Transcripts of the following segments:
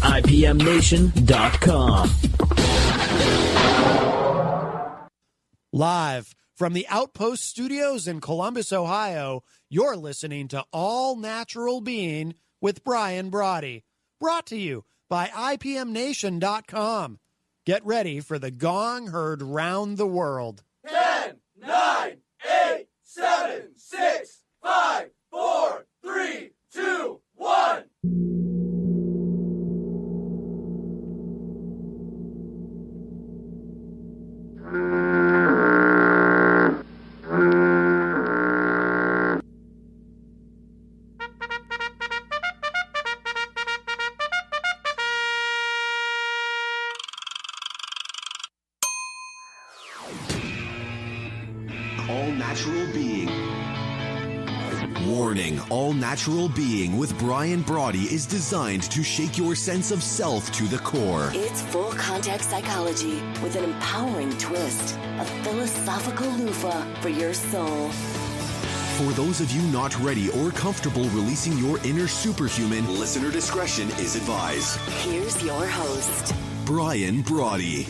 IPMNation.com. Live from the Outpost Studios in Columbus, Ohio, you're listening to All Natural Being with Brian Brawdy. Brought to you by IPMNation.com. Get ready for the gong heard round the world. 10, 9, 8, 7, 6, 5, 4, 3, 2, 1. All-natural being. Warning, all-natural being with Brian Brawdy is designed to shake your sense of self to the core. It's full contact psychology with an empowering twist, a philosophical loofah for your soul. For those of you not ready or comfortable releasing your inner superhuman, listener discretion is advised. Here's your host, Brian Brawdy.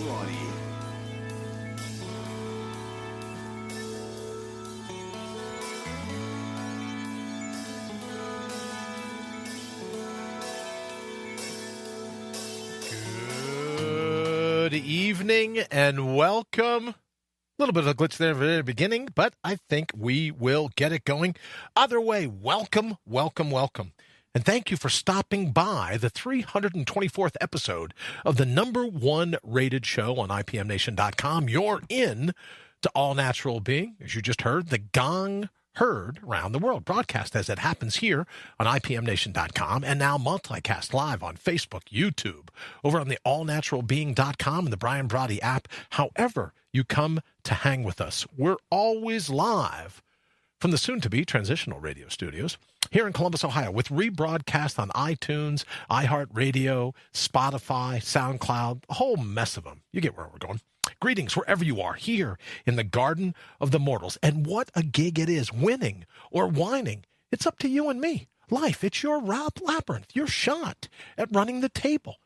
Good evening and welcome. A little bit of a glitch there at the very beginning, but I think we will get it going. Either way, welcome, welcome, welcome. And thank you for stopping by the 324th episode of the #1 rated show on IPMNation.com. You're in to All Natural Being, as you just heard, the gong heard around the world, broadcast as it happens here on IPMNation.com, and now multicast live on Facebook, YouTube, over on the allnaturalbeing.com and the Brian Brawdy app. However you come to hang with us, we're always live from the soon-to-be transitional radio studios here in Columbus, Ohio, with rebroadcast on iTunes, iHeartRadio, Spotify, SoundCloud, a whole mess of them. You get where we're going. Greetings wherever you are, here in the Garden of the Mortals. And what a gig it is, winning or whining. It's up to you and me. Life, it's your labyrinth, your shot at running the table,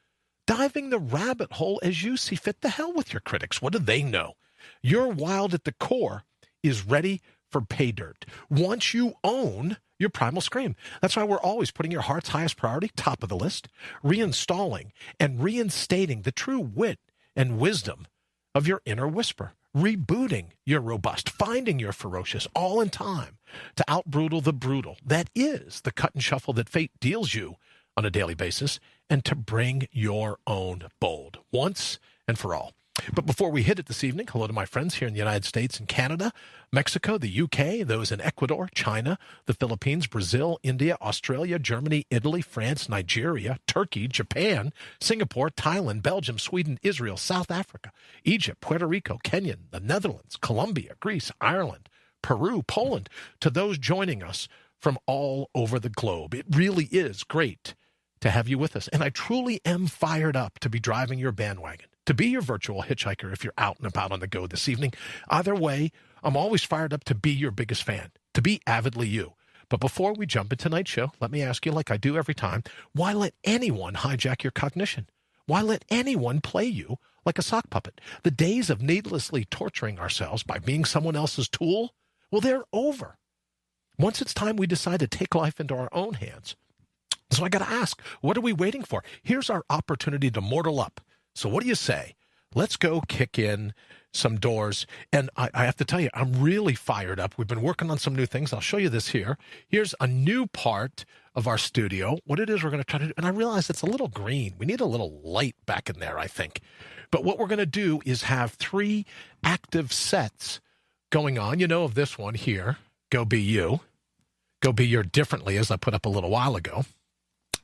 diving the rabbit hole as you see fit. The hell with your critics. What do they know? Your wild at the core is ready for pay dirt. Once you own your primal scream. That's why we're always putting your heart's highest priority, top of the list, reinstalling and reinstating the true wit and wisdom of your inner whisper, rebooting your robust, finding your ferocious, all in time to out-brutal the brutal. That is the cut and shuffle that fate deals you on a daily basis, and to bring your own bold, once and for all. But before we hit it this evening, hello to my friends here in the United States and Canada, Mexico, the UK, those in Ecuador, China, the Philippines, Brazil, India, Australia, Germany, Italy, France, Nigeria, Turkey, Japan, Singapore, Thailand, Belgium, Sweden, Israel, South Africa, Egypt, Puerto Rico, Kenya, the Netherlands, Colombia, Greece, Ireland, Peru, Poland, to those joining us from all over the globe. It really is great to have you with us. And I truly am fired up to be driving your bandwagon, to be your virtual hitchhiker if you're out and about on the go this evening. Either way, I'm always fired up to be your biggest fan, to be avidly you. But before we jump into tonight's show, let me ask you, like I do every time, why let anyone hijack your cognition? Why let anyone play you like a sock puppet? The days of needlessly torturing ourselves by being someone else's tool, well, they're over. Once it's time we decide to take life into our own hands. So I got to ask, what are we waiting for? Here's our opportunity to mortal up. So what do you say? Let's go kick in some doors. And I have to tell you, I'm really fired up. We've been working on some new things. I'll show you this here. Here's a new part of our studio, what it is we're going to try to do. And I realize it's a little green. We need a little light back in there, I think. But what we're going to do is have 3 active sets going on. You know of this one here, Go Be You. Go Be Your Differently, as I put up a little while ago.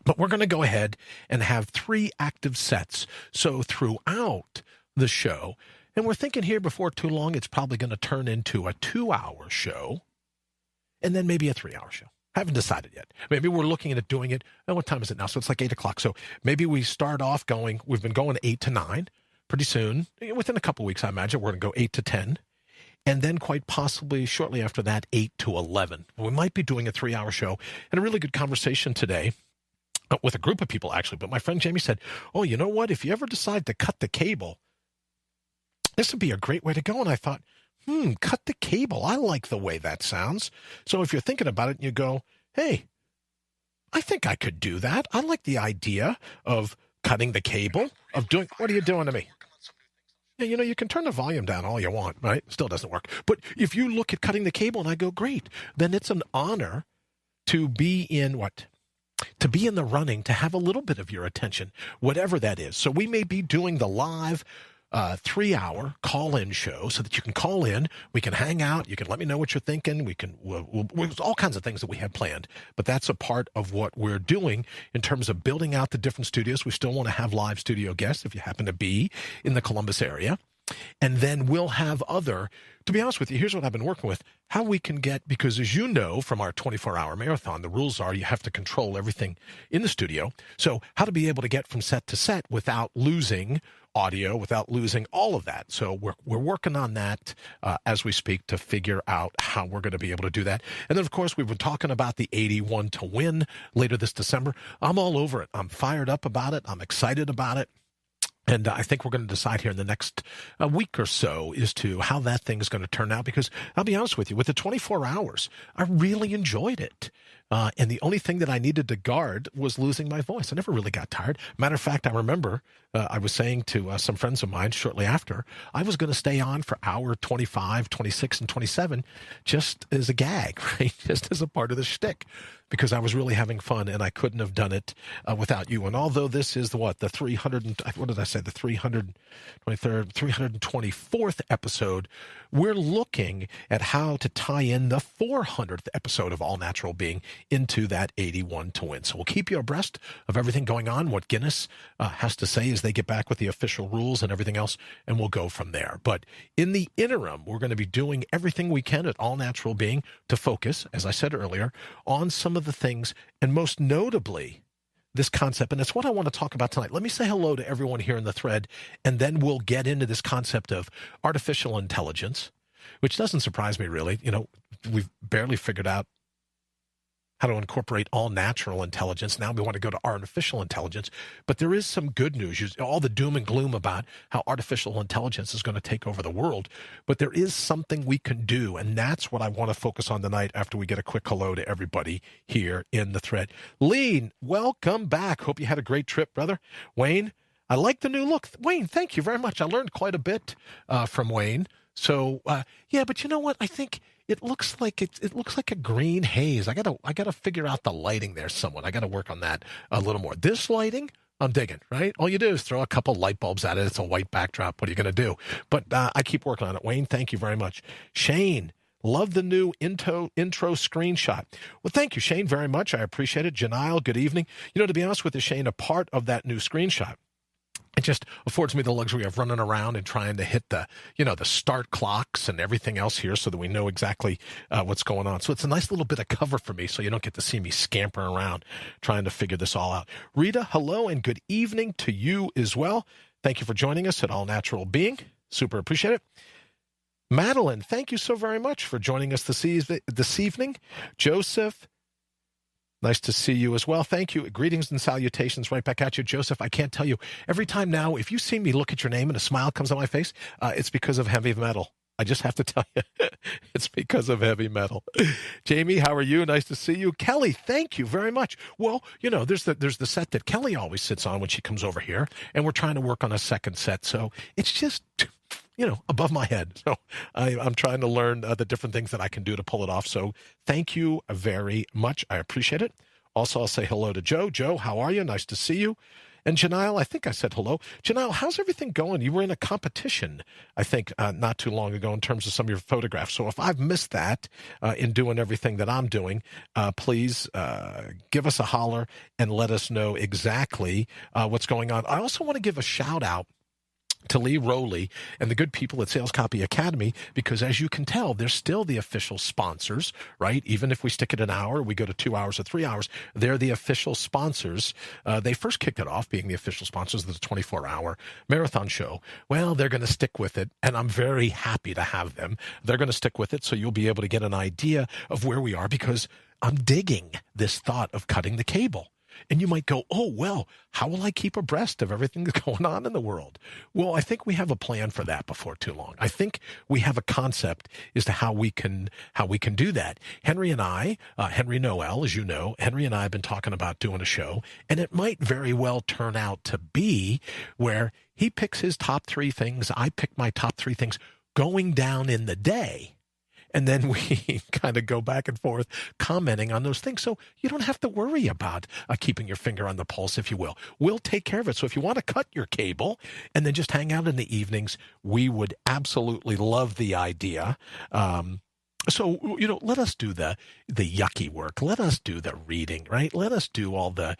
But we're going to go ahead and have 3 active sets. So throughout the show, and we're thinking here before too long, it's probably going to turn into a 2-hour show and then maybe a 3-hour show. Haven't decided yet. Maybe we're looking at doing it. Oh, what time is it now? So it's like 8 o'clock. So maybe we start off going, we've been going 8 to 9 pretty soon. Within a couple weeks, I imagine we're going to go 8 to 10. And then quite possibly shortly after that, 8 to 11. We might be doing a 3-hour show and a really good conversation today with a group of people, actually. But my friend Jamie said, oh, you know what? If you ever decide to cut the cable, this would be a great way to go. And I thought, cut the cable. I like the way that sounds. So if you're thinking about it and you go, hey, I think I could do that. I like the idea of cutting the cable, of doing, what are you doing to me? Yeah, you know, you can turn the volume down all you want, right? Still doesn't work. But if you look at cutting the cable and I go, great, then it's an honor to be in what? To be in the running, to have a little bit of your attention, whatever that is. So we may be doing the live 3-hour call-in show so that you can call in, we can hang out, you can let me know what you're thinking, we'll all kinds of things that we have planned, but that's a part of what we're doing in terms of building out the different studios. We still want to have live studio guests if you happen to be in the Columbus area. And then we'll have to be honest with you, here's what I've been working with, how we can get, because as you know from our 24-hour marathon, the rules are you have to control everything in the studio. So how to be able to get from set to set without losing audio, without losing all of that. So we're working on that as we speak to figure out how we're going to be able to do that. And then, of course, we've been talking about the 81 to win later this December. I'm all over it. I'm fired up about it. I'm excited about it. And I think we're going to decide here in the next week or so as to how that thing is going to turn out, because I'll be honest with you, with the 24 hours, I really enjoyed it. And the only thing that I needed to guard was losing my voice. I never really got tired. Matter of fact, I remember I was saying to some friends of mine shortly after, I was going to stay on for hour 25, 26, and 27 just as a gag, right? Just as a part of the shtick, because I was really having fun and I couldn't have done it without you. And although this is the 324th episode, we're looking at how to tie in the 400th episode of All Natural Being into that 81 to win. So we'll keep you abreast of everything going on, what Guinness has to say as they get back with the official rules and everything else, and we'll go from there. But in the interim, we're going to be doing everything we can at All Natural Being to focus, as I said earlier, on some of the things, and most notably, this concept, and it's what I want to talk about tonight. Let me say hello to everyone here in the thread, and then we'll get into this concept of artificial intelligence, which doesn't surprise me, really. You know, we've barely figured out how to incorporate all natural intelligence. Now we want to go to artificial intelligence. But there is some good news. All the doom and gloom about how artificial intelligence is going to take over the world. But there is something we can do, and that's what I want to focus on tonight after we get a quick hello to everybody here in the thread. Lee, welcome back. Hope you had a great trip, brother. Wayne, I like the new look. Wayne, thank you very much. I learned quite a bit from Wayne. So, yeah, but you know what? I think it looks like it looks like a green haze. I gotta figure out the lighting there somewhat. I gotta work on that a little more. This lighting, I'm digging, right? All you do is throw a couple light bulbs at it. It's a white backdrop. What are you gonna do? But I keep working on it. Wayne, thank you very much. Shane, love the new intro screenshot. Well, thank you, Shane, very much. I appreciate it. Janile, good evening. You know, to be honest with you, Shane, a part of that new screenshot, it just affords me the luxury of running around and trying to hit the start clocks and everything else here so that we know exactly what's going on. So it's a nice little bit of cover for me so you don't get to see me scampering around trying to figure this all out. Rita, hello and good evening to you as well. Thank you for joining us at All Natural Being. Super appreciate it. Madeline, thank you so very much for joining us this evening. Joseph, nice to see you as well. Thank you. Greetings and salutations right back at you. Joseph, I can't tell you, every time now, if you see me look at your name and a smile comes on my face, it's because of heavy metal. I just have to tell you, it's because of heavy metal. Jamie, how are you? Nice to see you. Kelly, thank you very much. Well, you know, there's the set that Kelly always sits on when she comes over here, and we're trying to work on a second set. So it's just, you know, above my head. So I'm trying to learn the different things that I can do to pull it off. So thank you very much. I appreciate it. Also, I'll say hello to Joe. Joe, how are you? Nice to see you. And Janile, I think I said hello. Janile, how's everything going? You were in a competition, I think, not too long ago in terms of some of your photographs. So if I've missed that in doing everything that I'm doing, please give us a holler and let us know exactly what's going on. I also want to give a shout out to Lee Rowley and the good people at Sales Copy Academy, because as you can tell, they're still the official sponsors, right? Even if we stick it an hour, we go to 2 hours or 3 hours, they're the official sponsors. They first kicked it off being the official sponsors of the 24-hour marathon show. Well, they're going to stick with it, and I'm very happy to have them. They're going to stick with it, so you'll be able to get an idea of where we are, because I'm digging this thought of cutting the cable. And you might go, oh, well, how will I keep abreast of everything that's going on in the world? Well, I think we have a plan for that before too long. I think we have a concept as to how we can do that. Henry and I, Henry Noel, as you know, Henry and I have been talking about doing a show, and it might very well turn out to be where he picks his top 3 things, I pick my top 3 things going down in the day. And then we kind of go back and forth commenting on those things. So you don't have to worry about keeping your finger on the pulse, if you will. We'll take care of it. So if you want to cut your cable and then just hang out in the evenings, we would absolutely love the idea. So, let us do the yucky work. Let us do the reading, right? Let us do all the,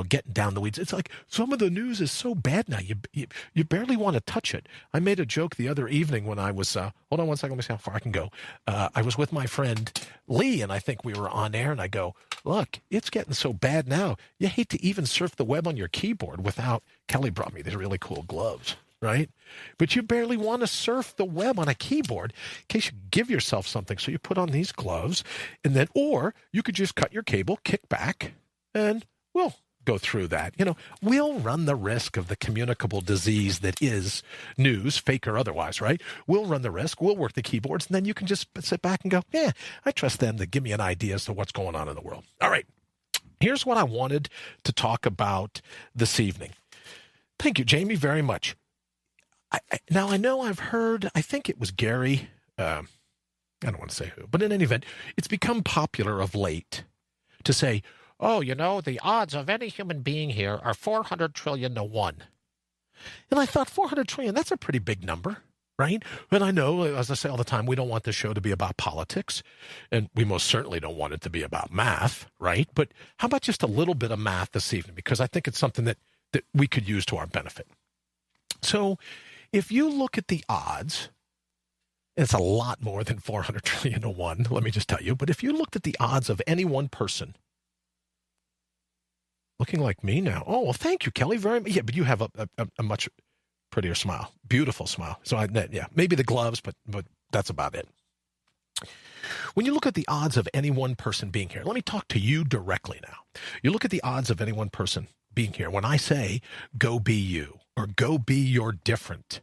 getting down the weeds. It's like some of the news is so bad now. You barely want to touch it. I made a joke the other evening when I was, hold on one second, let me see how far I can go. I was with my friend Lee, and I think we were on air, and I go, look, it's getting so bad now. You hate to even surf the web on your keyboard without, Kelly brought me these really cool gloves. Right? But you barely want to surf the web on a keyboard in case you give yourself something. So you put on these gloves and then, or you could just cut your cable, kick back, and we'll go through that. We'll run the risk of the communicable disease that is news, fake or otherwise, right? We'll run the risk. We'll work the keyboards, and then you can just sit back and go, yeah, I trust them to give me an idea as to what's going on in the world. All right. Here's what I wanted to talk about this evening. Thank you, Jamie, very much. Now, I know I've heard, I think it was Gary, I don't want to say who, but in any event, it's become popular of late to say, oh, the odds of any human being here are 400 trillion to 1. And I thought 400 trillion, that's a pretty big number, right? And I know, as I say all the time, we don't want the show to be about politics, and we most certainly don't want it to be about math, right? But how about just a little bit of math this evening? Because I think it's something that we could use to our benefit. So, if you look at the odds, it's a lot more than 400 trillion to 1, let me just tell you. But if you looked at the odds of any one person, looking like me now. Oh, well, thank you, Kelly, very much. Yeah, but you have a much prettier smile, beautiful smile. So, maybe the gloves, but that's about it. When you look at the odds of any one person being here, let me talk to you directly now. You look at the odds of any one person being here. When I say, go be you, or go be your different,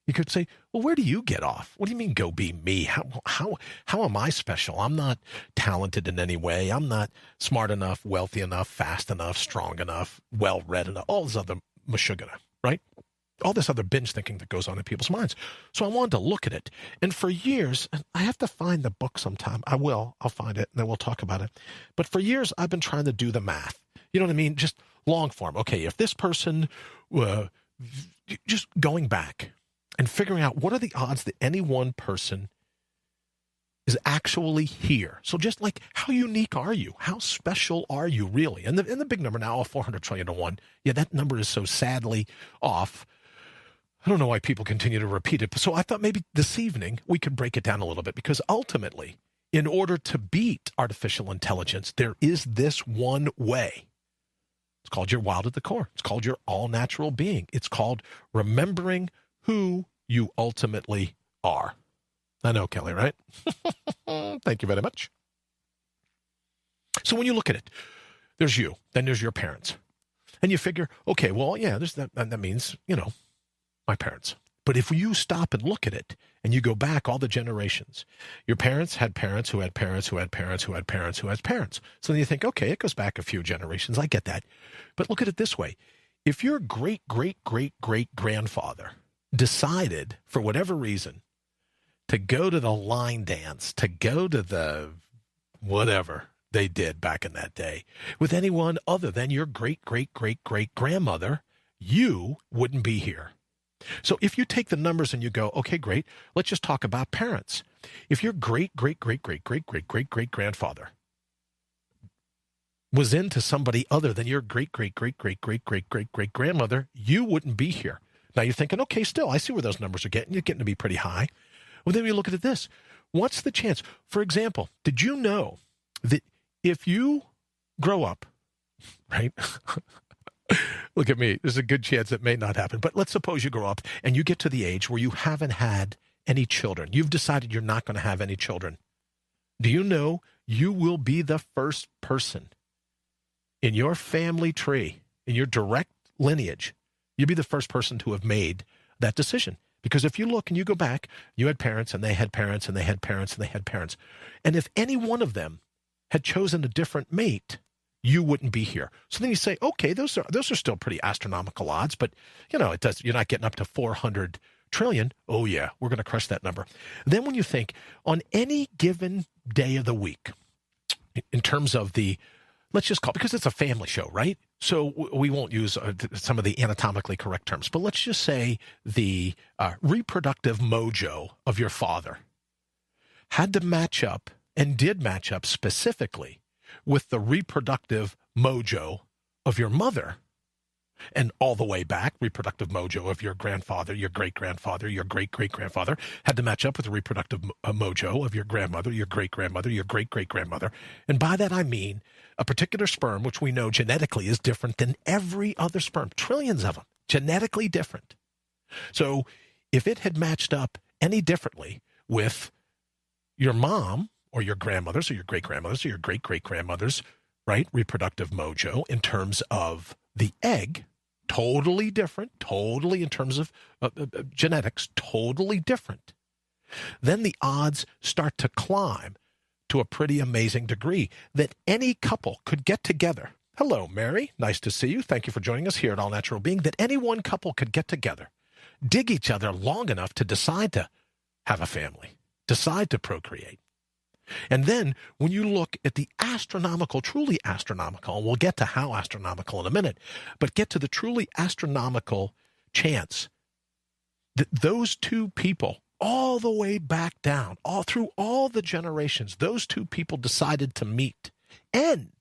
you could say, well, where do you get off? What do you mean go be me? How am I special? I'm not talented in any way. I'm not smart enough, wealthy enough, fast enough, strong enough, well-read enough, all this other mashugana, right? All this other binge thinking that goes on in people's minds. So I wanted to look at it. And for years, and I have to find the book sometime. I'll find it, and then we'll talk about it. But for years, I've been trying to do the math. You know what I mean? Just long form. Okay, if this person, just going back and figuring out what are the odds that any one person is actually here. So just like, how unique are you? How special are you really? And the big number now of 400 trillion to 1, yeah, that number is so sadly off. I don't know why people continue to repeat it. So I thought maybe this evening we could break it down a little bit, because ultimately, in order to beat artificial intelligence, there is this one way. It's called your wild at the core. It's called your all-natural being. It's called remembering who you ultimately are. I know, Kelly, right? Thank you very much. So when you look at it, there's you, then there's your parents. And you figure, okay, well, yeah, that means, my parents. But if you stop and look at it, and you go back all the generations, your parents had parents who had parents who had parents who had parents who had parents. So then you think, okay, it goes back a few generations. I get that. But look at it this way. If your great-great-great-great-grandfather decided, for whatever reason, to go to the line dance, to go to the whatever they did back in that day, with anyone other than your great-great-great-great-grandmother, you wouldn't be here. So if you take the numbers and you go, okay, great, let's just talk about parents. If your great-great-great-great-great-great-great-grandfather was into somebody other than your great-great-great-great-great-great-great-grandmother, you wouldn't be here. Now you're thinking, okay, still, I see where those numbers are getting. You're getting to be pretty high. Well, then you look at this. What's the chance? For example, did you know that if you grow up, right? Look at me. There's a good chance it may not happen. But let's suppose you grow up and you get to the age where you haven't had any children. You've decided you're not going to have any children. Do you know you will be the first person in your family tree, in your direct lineage, you'd be the first person to have made that decision. Because if you look and you go back, you had parents and they had parents and they had parents and they had parents. And if any one of them had chosen a different mate, you wouldn't be here. So then you say, okay, those are still pretty astronomical odds, but you're not getting up to 400 trillion. Oh yeah, we're going to crush that number. Then when you think on any given day of the week, in terms of let's just call it, because it's a family show, right? So we won't use some of the anatomically correct terms, but let's just say the reproductive mojo of your father had to match up and did match up specifically with the reproductive mojo of your mother. And all the way back, reproductive mojo of your grandfather, your great-grandfather, your great-great-grandfather had to match up with the reproductive mojo of your grandmother, your great-grandmother, your great-great-grandmother. And by that I mean a particular sperm, which we know genetically is different than every other sperm, trillions of them, genetically different. So if it had matched up any differently with your mom or your grandmother's or your great-grandmother's or your great-great-grandmother's, right, reproductive mojo in terms of the egg, totally different, totally in terms of genetics, totally different. Then the odds start to climb to a pretty amazing degree that any couple could get together. Hello, Mary. Nice to see you. Thank you for joining us here at All Natural Being. That any one couple could get together, dig each other long enough to decide to have a family, decide to procreate. And then when you look at the astronomical, truly astronomical, and we'll get to how astronomical in a minute, but get to the truly astronomical chance that those two people, all the way back down, all through all the generations, those two people decided to meet, and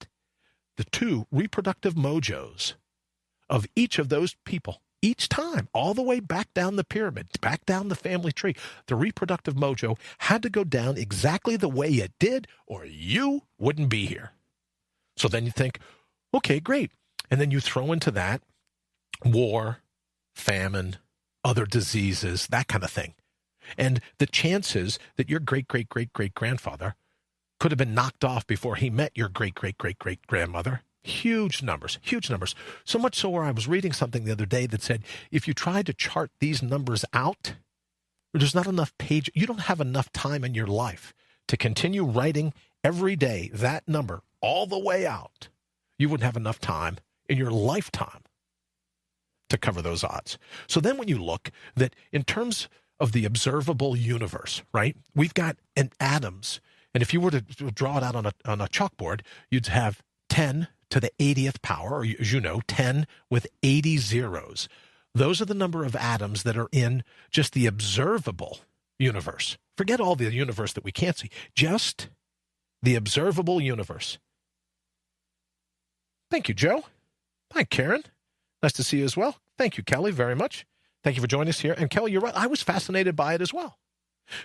the two reproductive mojos of each of those people, each time, all the way back down the pyramid, back down the family tree, the reproductive mojo had to go down exactly the way it did, or you wouldn't be here. So then you think, okay, great. And then you throw into that war, famine, other diseases, that kind of thing. And the chances that your great-great-great-great-grandfather could have been knocked off before he met your great-great-great-great-grandmother, huge numbers, huge numbers. So much so where I was reading something the other day that said, if you try to chart these numbers out, there's not enough page. You don't have enough time in your life to continue writing every day that number all the way out. You wouldn't have enough time in your lifetime to cover those odds. So then when you look that in terms of the observable universe, right, we've got an atoms. And if you were to draw it out on a chalkboard, you'd have 10 to the 80th power, or as you know, 10 with 80 zeros. Those are the number of atoms that are in just the observable universe. Forget all the universe that we can't see, just the observable universe. Thank you, Joe. Hi, Karen. Nice to see you as well. Thank you, Kelly, very much. Thank you for joining us here. And Kelly, you're right. I was fascinated by it as well.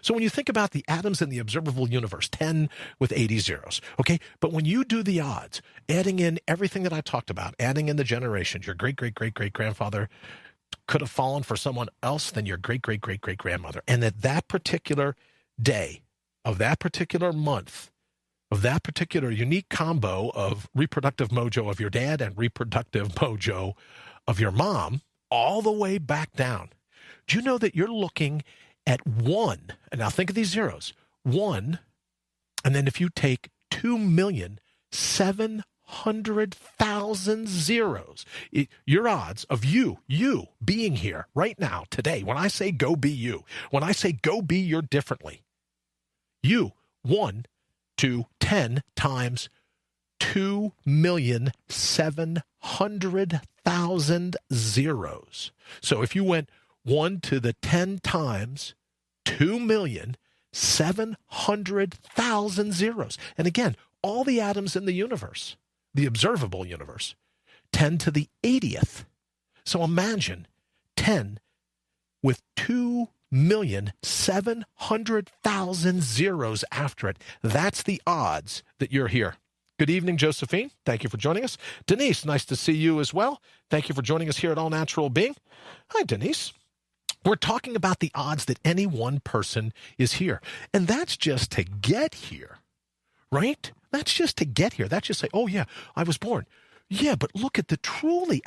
So when you think about the atoms in the observable universe, 10 with 80 zeros, okay? But when you do the odds, adding in everything that I talked about, adding in the generations, your great-great-great-great-grandfather could have fallen for someone else than your great-great-great-great-grandmother. And at that particular day of that particular month, of that particular unique combo of reproductive mojo of your dad and reproductive mojo of your mom, all the way back down, do you know that you're looking at one, and now think of these zeros, one, and then if you take 2,700,000 zeros, your odds of you being here right now, today, when I say go be you, when I say go be your differently, you, 1 to 10 times 2,700,000 zeros. So if you went 1 to the 10 times 2,700,000 zeros. And again, all the atoms in the universe, the observable universe, 10 to the 80th. So imagine 10 with 2,700,000 zeros after it. That's the odds that you're here. Good evening, Josephine. Thank you for joining us. Denise, nice to see you as well. Thank you for joining us here at All Natural Being. Hi, Denise. We're talking about the odds that any one person is here. And that's just to get here, right? That's just to get here. That's just say, oh, yeah, I was born Yeah, but look at the truly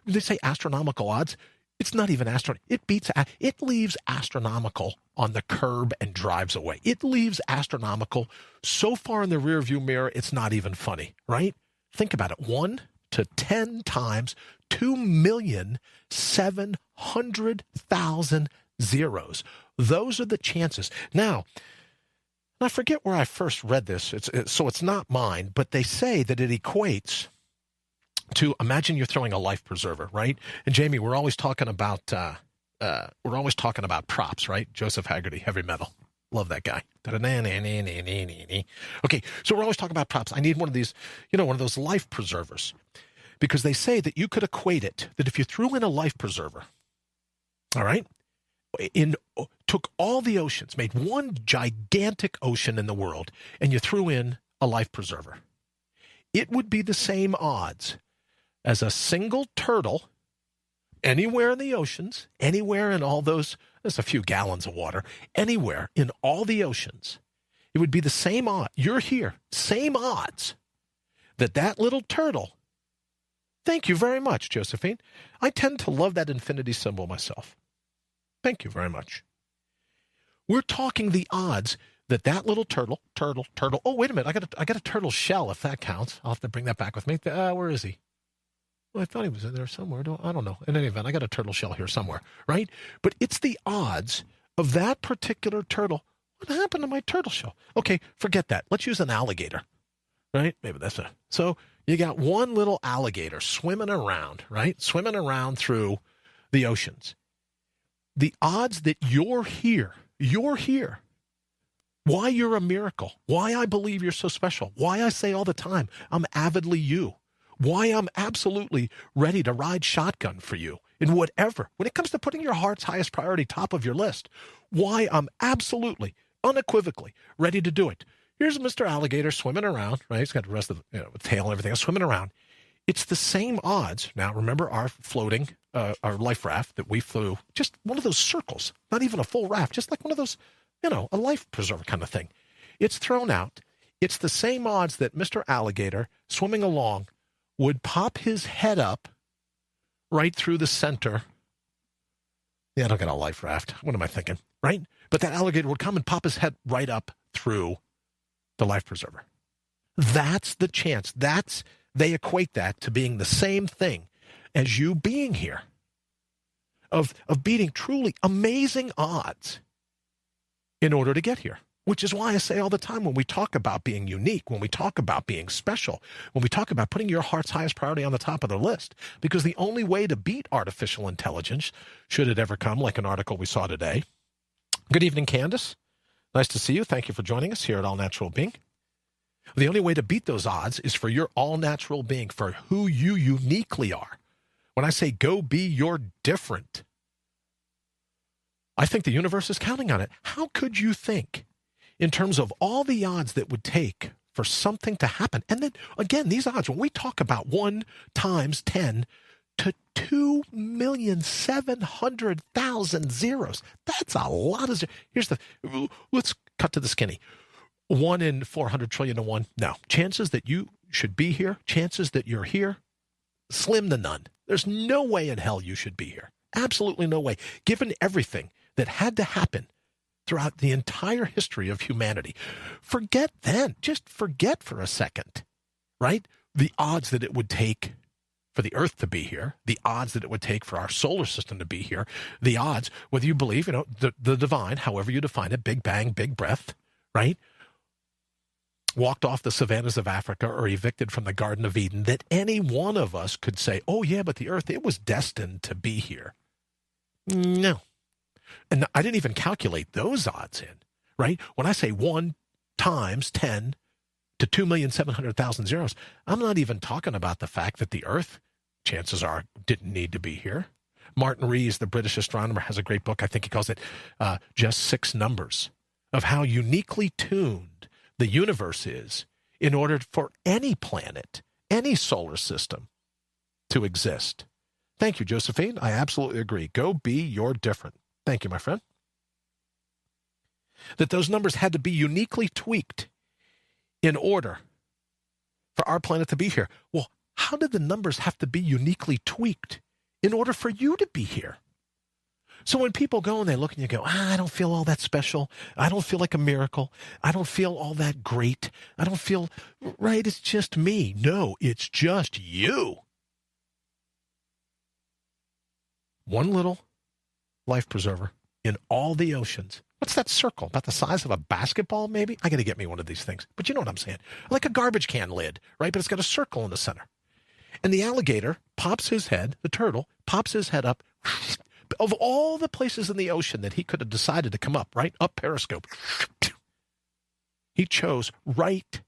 they say astronomical odds. It's not even it leaves astronomical on the curb and drives away. It leaves astronomical so far in the rearview mirror, it's not even funny, right? Think about it. 1 to 10 times 2,700,000 zeros. Those are the chances. Now, I forget where I first read this, so it's not mine, but they say that it equates to, imagine you're throwing a life preserver, right? And Jamie, we're always talking about props, right? Joseph Haggerty, heavy metal. Love that guy. Okay, so we're always talking about props. I need one of these, one of those life preservers. Because they say that you could equate it, that if you threw in a life preserver, all right, took all the oceans, made one gigantic ocean in the world, and you threw in a life preserver, it would be the same odds as a single turtle anywhere in the oceans, anywhere in all those, there's a few gallons of water, anywhere in all the oceans. It would be the same odds. You're here, same odds that little turtle. Thank you very much, Josephine. I tend to love that infinity symbol myself. Thank you very much. We're talking the odds that little turtle. Oh, wait a minute. I got a turtle shell, if that counts. I'll have to bring that back with me. Where is he? Well, I thought he was in there somewhere. I don't know. In any event, I got a turtle shell here somewhere, right? But it's the odds of that particular turtle. What happened to my turtle shell? Okay, forget that. Let's use an alligator, right? Maybe that's so you got one little alligator swimming around, right? Swimming around through the oceans. The odds that you're here, why you're a miracle, why I believe you're so special, why I say all the time, I'm avidly you, why I'm absolutely ready to ride shotgun for you in whatever, when it comes to putting your heart's highest priority top of your list, why I'm absolutely, unequivocally ready to do it. Here's Mr. Alligator swimming around, right? He's got the rest of the tail and everything else swimming around. It's the same odds. Now, remember our floating, our life raft that we flew, just one of those circles, not even a full raft, just like one of those, a life preserver kind of thing. It's thrown out. It's the same odds that Mr. Alligator swimming along would pop his head up right through the center. Yeah, I don't got a life raft. What am I thinking, right? But that alligator would come and pop his head right up through the life preserver. That's the chance. They equate that to being the same thing as you being here, of beating truly amazing odds in order to get here, which is why I say all the time when we talk about being unique, when we talk about being special, when we talk about putting your heart's highest priority on the top of the list, because the only way to beat artificial intelligence, should it ever come, like an article we saw today. Good evening, Candace. Nice to see you. Thank you for joining us here at All Natural Being. The only way to beat those odds is for your all-natural being, for who you uniquely are. When I say go be your different, I think the universe is counting on it. How could you think, in terms of all the odds that would take for something to happen? And then, again, these odds, when we talk about 1 times 10 to 2,700,000 zeros, that's a lot of zeros. Let's cut to the skinny. 1 in 400 trillion to 1. No. Chances that you should be here, chances that you're here, slim to none. There's no way in hell you should be here. Absolutely no way. Given everything that had to happen throughout the entire history of humanity. Forget then. Just forget for a second, right? The odds that it would take for the Earth to be here, the odds that it would take for our solar system to be here, the odds, whether you believe, the divine, however you define it, Big Bang, Big Breath, right? Walked off the savannas of Africa or evicted from the Garden of Eden, that any one of us could say, oh yeah, but the Earth, it was destined to be here. No. And I didn't even calculate those odds in, right? When I say 1 times 10 to 2,700,000 zeros, I'm not even talking about the fact that the Earth, chances are, didn't need to be here. Martin Rees, the British astronomer, has a great book. I think he calls it Just 6 Numbers, of how uniquely tuned the universe is in order for any planet, any solar system to exist. Thank you, Josephine. I absolutely agree. Go be your different. Thank you, my friend. That those numbers had to be uniquely tweaked in order for our planet to be here. Well, how did the numbers have to be uniquely tweaked in order for you to be here? So when people go and they look and you go, I don't feel all that special. I don't feel like a miracle. I don't feel all that great. I don't feel right. It's just me. No, it's just you. One little life preserver in all the oceans. What's that circle? About the size of a basketball, maybe? I got to get me one of these things. But you know what I'm saying. Like a garbage can lid, right? But it's got a circle in the center. And the alligator pops his head, the turtle, pops his head up. Of all the places in the ocean that he could have decided to come up, right? Up Periscope. He chose right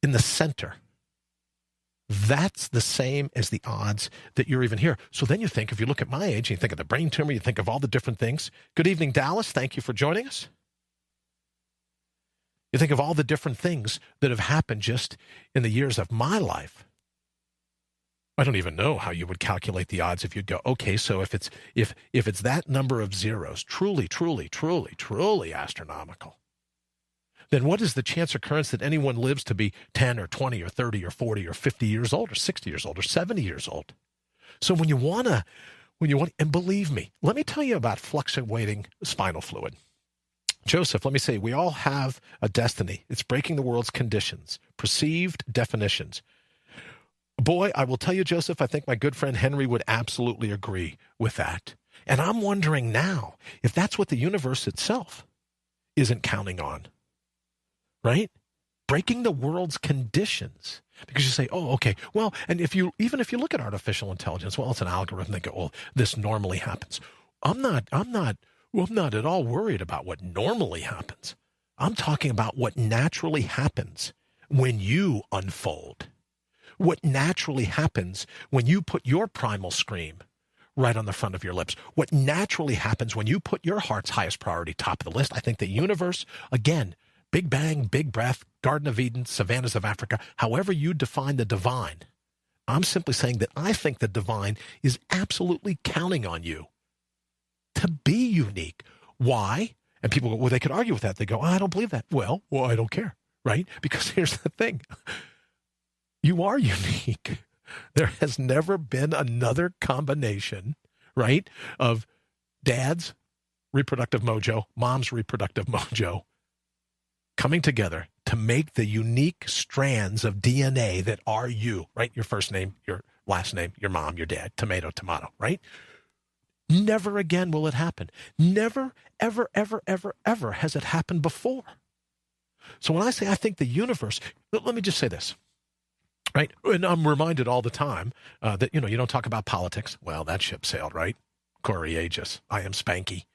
in the center. That's the same as the odds that you're even here. So then you think, if you look at my age, and you think of the brain tumor, you think of all the different things. Good evening, Dallas. Thank you for joining us. You think of all the different things that have happened just in the years of my life. I don't even know how you would calculate the odds if you'd go, okay, so if it's that number of zeros, truly astronomical, then what is the chance occurrence that anyone lives to be 10 or 20 or 30 or 40 or 50 years old or 60 years old or 70 years old? So when you want, and believe me, let me tell you about fluctuating spinal fluid. Joseph, let me say, we all have a destiny. It's breaking the world's conditions, perceived definitions. Boy, I will tell you, Joseph, I think my good friend Henry would absolutely agree with that. And I'm wondering now if that's what the universe itself isn't counting on, right? Breaking the world's conditions. Because you say, oh, okay, well, and even if you look at artificial intelligence, well, it's an algorithm. They go, well, this normally happens. I'm not at all worried about what normally happens. I'm talking about what naturally happens when you unfold. What naturally happens when you put your primal scream right on the front of your lips. What naturally happens when you put your heart's highest priority top of the list. I think the universe, again, Big Bang, Big Breath, Garden of Eden, Savannas of Africa, however you define the divine, I'm simply saying that I think the divine is absolutely counting on you to be unique. Why? And people go, well, they could argue with that. They go, I don't believe that. Well, I don't care, right? Because here's the thing. You are unique. There has never been another combination, right, of dad's reproductive mojo, mom's reproductive mojo coming together to make the unique strands of DNA that are you, right? Your first name, your last name, your mom, your dad, tomato, right? Never again will it happen. Never, ever, ever, ever, ever has it happened before. So when I say I think the universe, let me just say this. Right. And I'm reminded all the time that, you don't talk about politics. Well, that ship sailed, right? Corey Aegis. I am Spanky.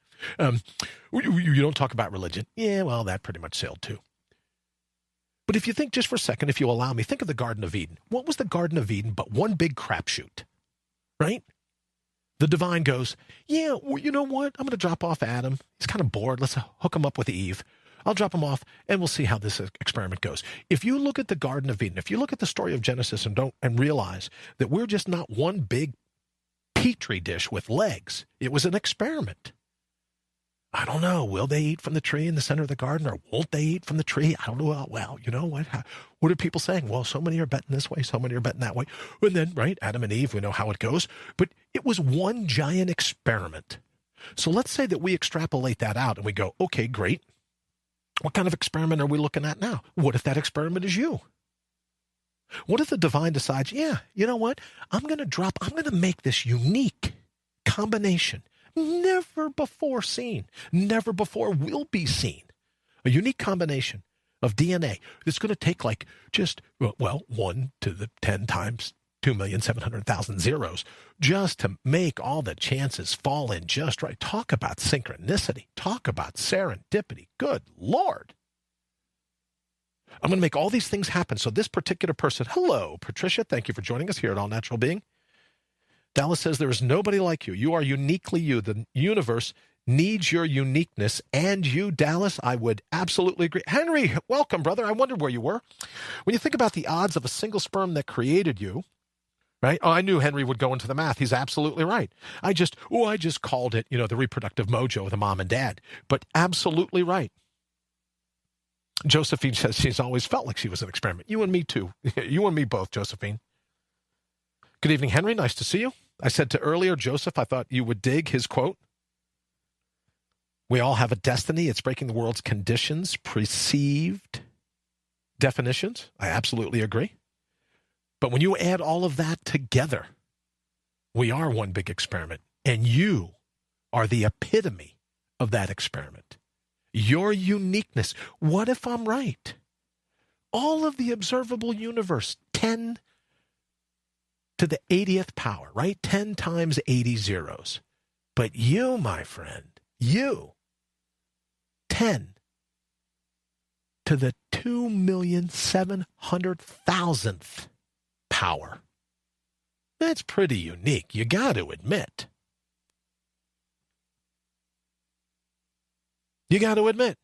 You don't talk about religion. Yeah, well, that pretty much sailed too. But if you think just for a second, if you allow me, think of the Garden of Eden. What was the Garden of Eden but one big crapshoot, right? The divine goes, yeah, well, you know what? I'm going to drop off Adam. He's kind of bored. Let's hook him up with Eve. I'll drop him off, and we'll see how this experiment goes. If you look at the Garden of Eden, if you look at the story of Genesis and realize that we're just not one big petri dish with legs, it was an experiment. I don't know. Will they eat from the tree in the center of the garden, or won't they eat from the tree? I don't know. Well, you know what? What are people saying? Well, so many are betting this way, so many are betting that way. And then, right, Adam and Eve, we know how it goes. But it was one giant experiment. So let's say that we extrapolate that out and we go, okay, great. What kind of experiment are we looking at now? What if that experiment is you? What if the divine decides, yeah, you know what? I'm going to make this unique combination, never before seen, never before will be seen. A unique combination of DNA that's going to take 1 to the 10 times 2,700,000 zeros just to make all the chances fall in just right. Talk about synchronicity. Talk about serendipity. Good Lord. I'm going to make all these things happen. So this particular person, hello, Patricia, thank you for joining us here at All Natural Being. Dallas says there is nobody like you. You are uniquely you. The universe needs your uniqueness, and you, Dallas, I would absolutely agree. Henry, welcome, brother. I wondered where you were. When you think about the odds of a single sperm that created you, right? Oh, I knew Henry would go into the math. He's absolutely right. I just called it, the reproductive mojo of the mom and dad, but absolutely right. Josephine says she's always felt like she was an experiment. You and me too. You and me both, Josephine. Good evening, Henry. Nice to see you. I said to earlier, Joseph, I thought you would dig his quote. We all have a destiny. It's breaking the world's conditions, perceived definitions. I absolutely agree. But when you add all of that together, we are one big experiment. And you are the epitome of that experiment. Your uniqueness. What if I'm right? All of the observable universe, 10 to the 80th power, right? 10 times 80 zeros. But you, my friend, you, 10 to the 2,700,000th power. That's pretty unique, you got to admit. You got to admit.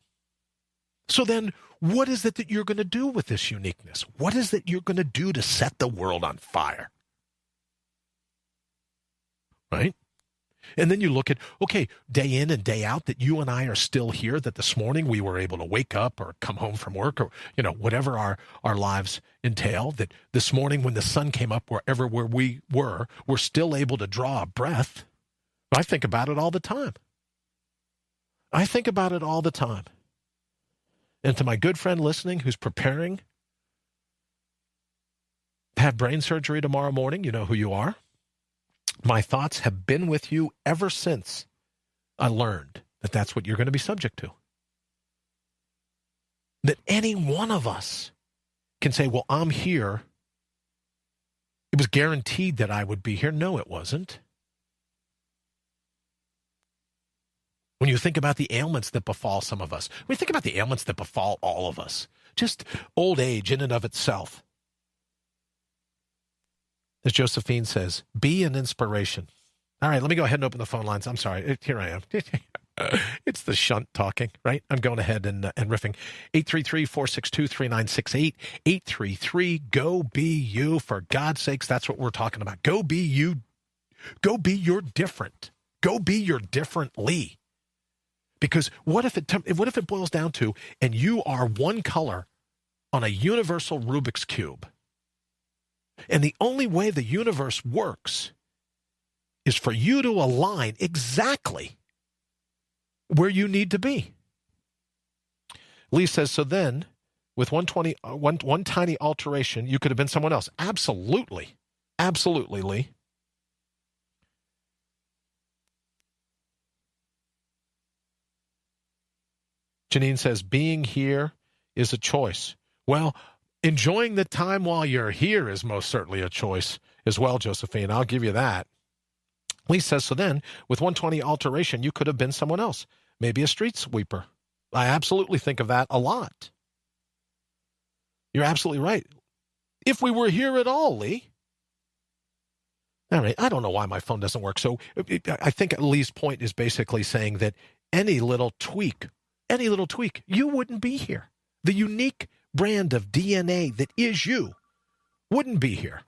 So then, what is it that you're going to do with this uniqueness? What is it you're going to do to set the world on fire? Right? And then you look at, okay, day in and day out that you and I are still here, that this morning we were able to wake up or come home from work or, whatever our lives entail, that this morning when the sun came up where we were, we're still able to draw a breath. I think about it all the time. And to my good friend listening who's preparing to have brain surgery tomorrow morning, you know who you are. My thoughts have been with you ever since I learned that that's what you're going to be subject to. That any one of us can say, well, I'm here. It was guaranteed that I would be here. No, it wasn't. When you think about the ailments that befall some of us, when you think about the ailments that befall all of us, just old age in and of itself. As Josephine says, be an inspiration. All right, let me go ahead and open the phone lines. I'm sorry. Here I am. It's the shunt talking, right? I'm going ahead and riffing. 833-462-3968. 833-GO-BE-YOU. For God's sakes, that's what we're talking about. Go be you. Go be your different. Go be your differently. Because what if it boils down to, and you are one color on a universal Rubik's Cube, and the only way the universe works is for you to align exactly where you need to be. Lee says, so then, with one tiny alteration, you could have been someone else. Absolutely. Absolutely, Lee. Janine says, being here is a choice. Well, enjoying the time while you're here is most certainly a choice as well, Josephine. I'll give you that. Lee says, so then, with 120 alteration, you could have been someone else. Maybe a street sweeper. I absolutely think of that a lot. You're absolutely right. If we were here at all, Lee. All right, I don't know why my phone doesn't work. So I think Lee's point is basically saying that any little tweak, you wouldn't be here. The unique brand of DNA that is you wouldn't be here.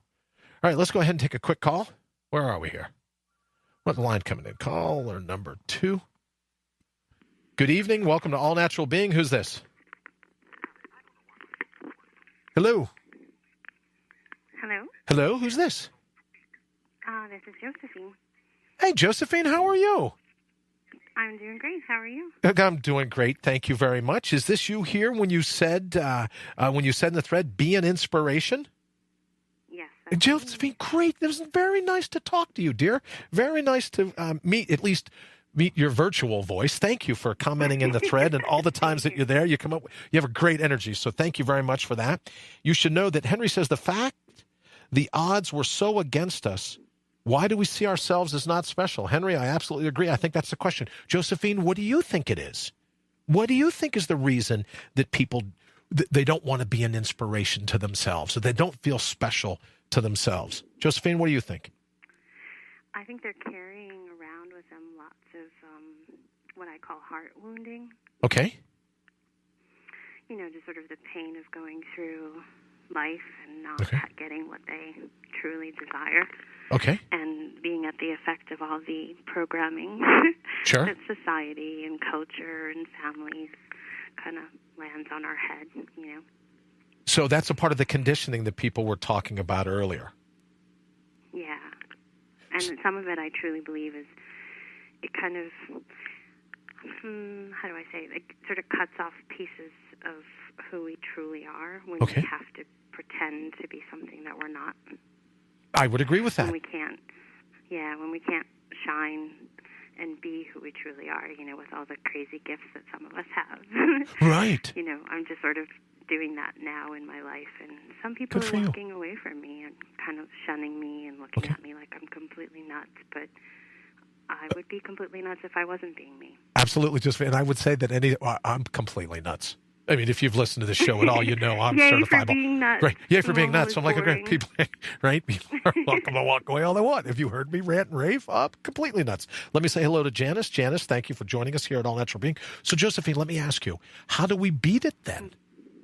All right, let's go ahead and take a quick call. Where are we here? What line coming in? Caller number 2. Good evening. Welcome to All Natural Being. Who's this? Hello. Hello. Hello. Who's this? This is Josephine. Hey, Josephine. How are you? I'm doing great. How are you? I'm doing great. Thank you very much. Is this you here when you said in the thread, be an inspiration? Yes. Josephine, great. It was very nice to talk to you, dear. Very nice to meet your virtual voice. Thank you for commenting in the thread and all the times that you're there. You have a great energy. So thank you very much for that. You should know that Henry says the fact the odds were so against us, why do we see ourselves as not special? Henry, I absolutely agree. I think that's the question. Josephine, what do you think it is? What do you think is the reason that people, they don't want to be an inspiration to themselves, or they don't feel special to themselves? Josephine, what do you think? I think they're carrying around with them lots of what I call heart wounding. Okay. Just sort of the pain of going through life and not getting what they truly desire. Okay. And being at the effect of all the programming Sure. that society and culture and families kind of lands on our head, you know. So that's a part of the conditioning that people were talking about earlier. Yeah. And some of it I truly believe is, it kind of, how do I say, it sort of cuts off pieces of who we truly are when we have to pretend to be something that we're not. I would agree with that. When we can't shine and be who we truly are, you know, with all the crazy gifts that some of us have. Right. You know, I'm just sort of doing that now in my life, and some people are walking away from me and kind of shunning me and looking at me like I'm completely nuts, but I would be completely nuts if I wasn't being me. Absolutely, and I would say that I'm completely nuts. I mean, if you've listened to this show at all, you know I'm Yay certifiable. For being nuts. Right? Yay for being nuts. I'm like, boring. okay, people, right? People are welcome to walk away all they want. If you heard me rant and rave, completely nuts. Let me say hello to Janice. Janice, thank you for joining us here at All Natural Being. So, Josephine, let me ask you, how do we beat it then?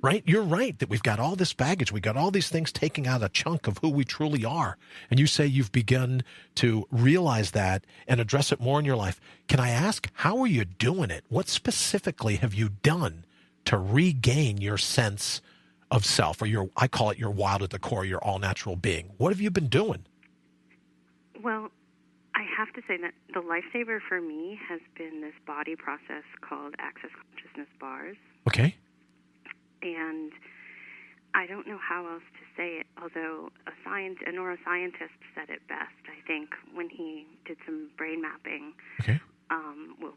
Right? You're right that we've got all this baggage. We've got all these things taking out a chunk of who we truly are. And you say you've begun to realize that and address it more in your life. Can I ask, how are you doing it? What specifically have you done to regain your sense of self, or I call it your wild at the core, your all natural being? What have you been doing? Well, I have to say that the lifesaver for me has been this body process called Access Consciousness bars. Okay. And I don't know how else to say it, although a neuroscientist said it best, I think, when he did some brain mapping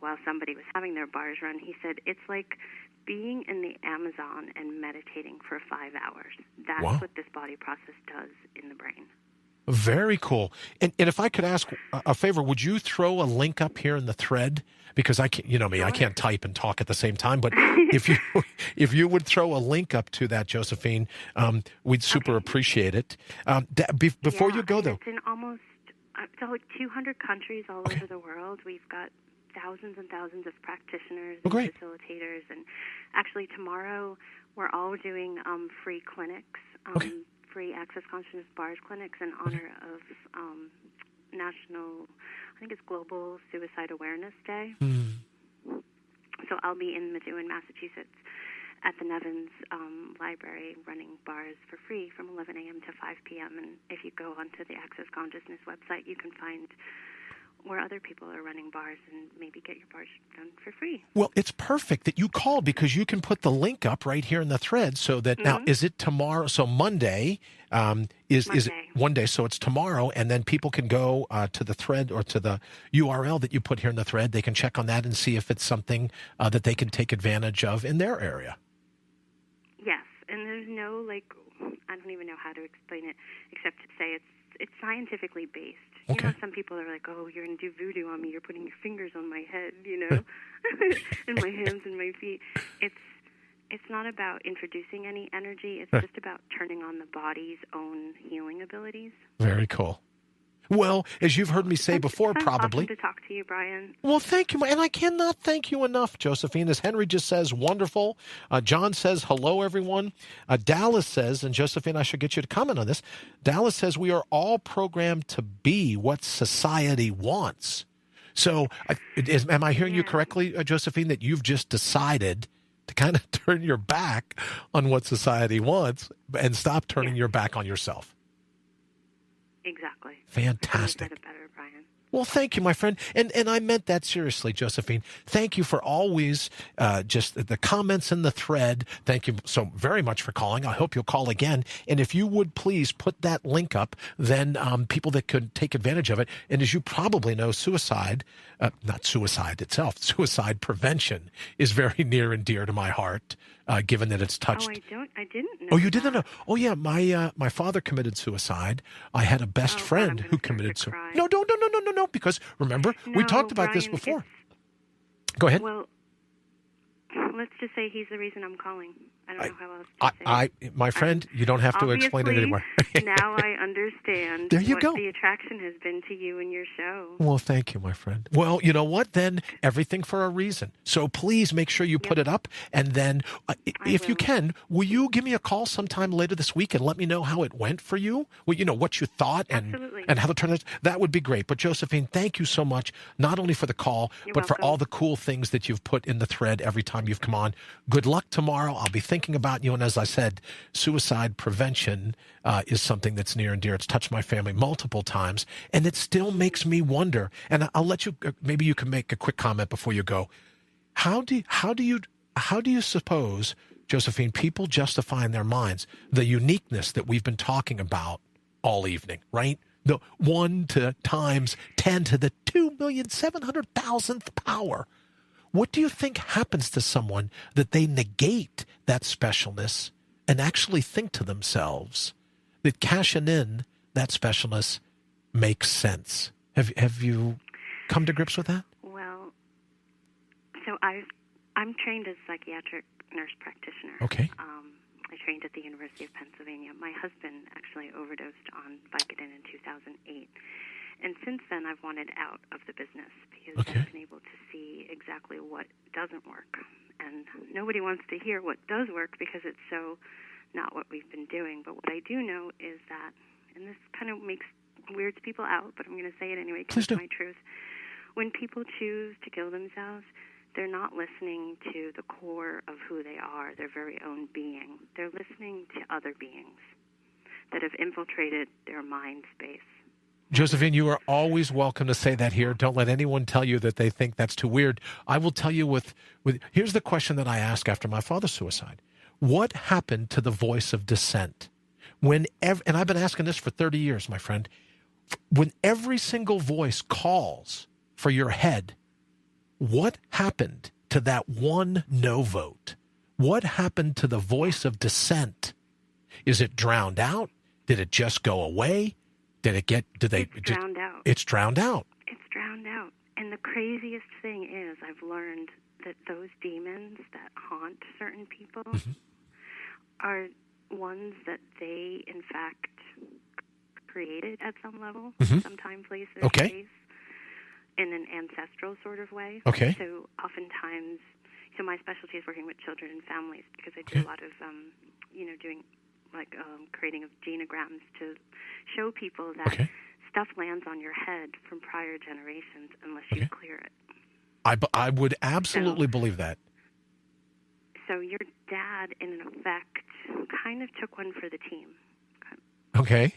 while somebody was having their bars run. He said, it's like being in the Amazon and meditating for 5 hours. That's what this body process does in the brain. Very cool. And if I could ask a favor, would you throw a link up here in the thread? Because I can't, you know me, I can't type and talk at the same time. But if you would throw a link up to that, Josephine, we'd super appreciate it. Before you go, though, it's in almost like 200 countries all over the world. We've got thousands and thousands of practitioners and facilitators. And actually, tomorrow we're all doing free clinics. Free Access Consciousness Bars clinics in honor of Global Suicide Awareness Day. So I'll be in Methuen, Massachusetts at the Nevins Library running bars for free from 11 a.m. to 5 p.m. And if you go onto the Access Consciousness website, you can find where other people are running bars and maybe get your bars done for free. Well, it's perfect that you called, because you can put the link up right here in the thread so that now, is it tomorrow? So Monday is it one day? So it's tomorrow, and then people can go to the thread or to the URL that you put here in the thread. They can check on that and see if it's something that they can take advantage of in their area. Yes, and there's no, I don't even know how to explain it except to say it's scientifically based. You know, some people are like, oh, you're going to do voodoo on me. You're putting your fingers on my head, you know, and my hands and my feet. It's not about introducing any energy. It's just about turning on the body's own healing abilities. Very cool. Well, as you've heard me say before, probably. Awesome to talk to you, Brian. Well, thank you. And I cannot thank you enough, Josephine. As Henry just says, wonderful. John says, hello, everyone. Dallas says, and Josephine, I should get you to comment on this. Dallas says, we are all programmed to be what society wants. So am I hearing you correctly, Josephine, that you've just decided to kind of turn your back on what society wants and stop turning your back on yourself? Exactly. Fantastic. Better, Brian. Well, thank you, my friend. And I meant that seriously, Josephine. Thank you for always just the comments in the thread. Thank you so very much for calling. I hope you'll call again. And if you would please put that link up, then people that could take advantage of it. And as you probably know, suicide, not suicide itself, suicide prevention is very near and dear to my heart, given that it's touched. Oh, I didn't know. Oh, you didn't know? Oh, yeah. My father committed suicide. I had a best friend who committed suicide. No, because remember, we talked about this before. Go ahead. Well, let's just say he's the reason I'm calling. I don't know how else to say it. My friend, you don't have to explain it anymore. Now I understand what the attraction has been to you and your show. Well, thank you, my friend. Well, you know what? Then everything for a reason. So please make sure you put it up. And then if you can, will you give me a call sometime later this week and let me know how it went for you? Well, you know, what you thought and how to turn it. That would be great. But Josephine, thank you so much, not only for the call, but for all the cool things that you've put in the thread every time you've come on. Good luck tomorrow. I'll be thinking about you. And as I said, suicide prevention is something that's near and dear. It's touched my family multiple times, and it still makes me wonder. And I'll let you, maybe you can make a quick comment before you go. How do you suppose, Josephine, people justify in their minds the uniqueness that we've been talking about all evening, right? The 1 to times 10 to the 2,700,000th power. What do you think happens to someone that they negate that specialness and actually think to themselves that cashing in that specialness makes sense? Have you come to grips with that? Well, so I'm trained as a psychiatric nurse practitioner. Okay. I trained at the University of Pennsylvania. My husband actually overdosed on Vicodin in 2008. And since then, I've wanted out of the business because I've been able to see exactly what doesn't work. And nobody wants to hear what does work because it's so not what we've been doing. But what I do know is that, and this kind of weirds people out, but I'm going to say it anyway because it's my truth. When people choose to kill themselves, they're not listening to the core of who they are, their very own being. They're listening to other beings that have infiltrated their mind space. Josephine, you are always welcome to say that here. Don't let anyone tell you that they think that's too weird. I will tell you with here's the question that I asked after my father's suicide. What happened to the voice of dissent? And I've been asking this for 30 years, my friend. When every single voice calls for your head, what happened to that one no vote? What happened to the voice of dissent? Is it drowned out? Did it just go away? It's drowned out. It's drowned out. It's drowned out. And the craziest thing is I've learned that those demons that haunt certain people are ones that they, in fact, created at some level, some time, place, or space, in an ancestral sort of way. Okay. So oftentimes, my specialty is working with children and families because I do a lot of, doing creating of genograms to show people that stuff lands on your head from prior generations unless you clear it. I would absolutely believe that. So your dad, in effect, kind of took one for the team. Okay.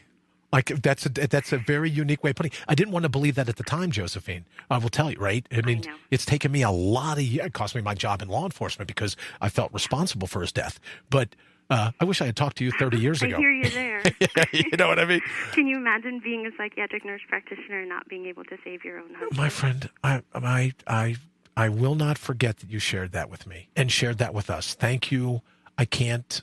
Like that's a very unique way of putting it. I didn't want to believe that at the time, Josephine. I will tell you, right? I mean, it's taken me a lot of years. It cost me my job in law enforcement because I felt responsible for his death. But I wish I had talked to you 30 years ago. I hear you there. You know what I mean? Can you imagine being a psychiatric nurse practitioner and not being able to save your own husband? My friend, I will not forget that you shared that with me and shared that with us. Thank you. I can't.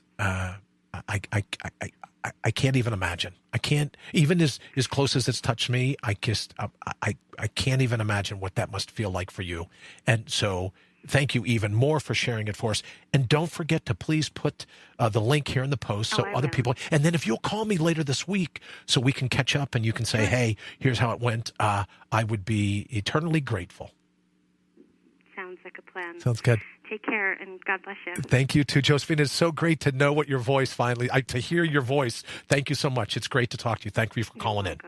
I can't even imagine. I can't even as close as it's touched me. I can't even imagine what that must feel like for you. And so thank you even more for sharing it for us. And don't forget to please put the link here in the post so other people. And then if you'll call me later this week so we can catch up and you can say, hey, here's how it went. I would be eternally grateful. Sounds like a plan. Sounds good. Take care, and God bless you. Thank you, too, Josephine. It's so great to know what your voice finally, to hear your voice. Thank you so much. It's great to talk to you. Thank you for calling in.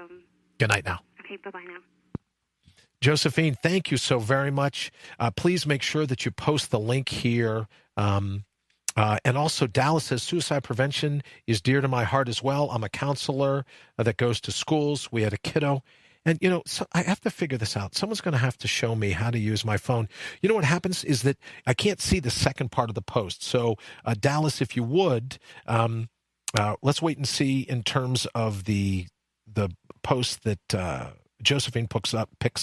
Good night now. Okay, bye-bye now. Josephine, thank you so very much. Please make sure that you post the link here. And also, Dallas says, suicide prevention is dear to my heart as well. I'm a counselor that goes to schools. We had a kiddo. And, so I have to figure this out. Someone's going to have to show me how to use my phone. You know what happens is that I can't see the second part of the post. So, Dallas, if you would, let's wait and see in terms of the post that Josephine picks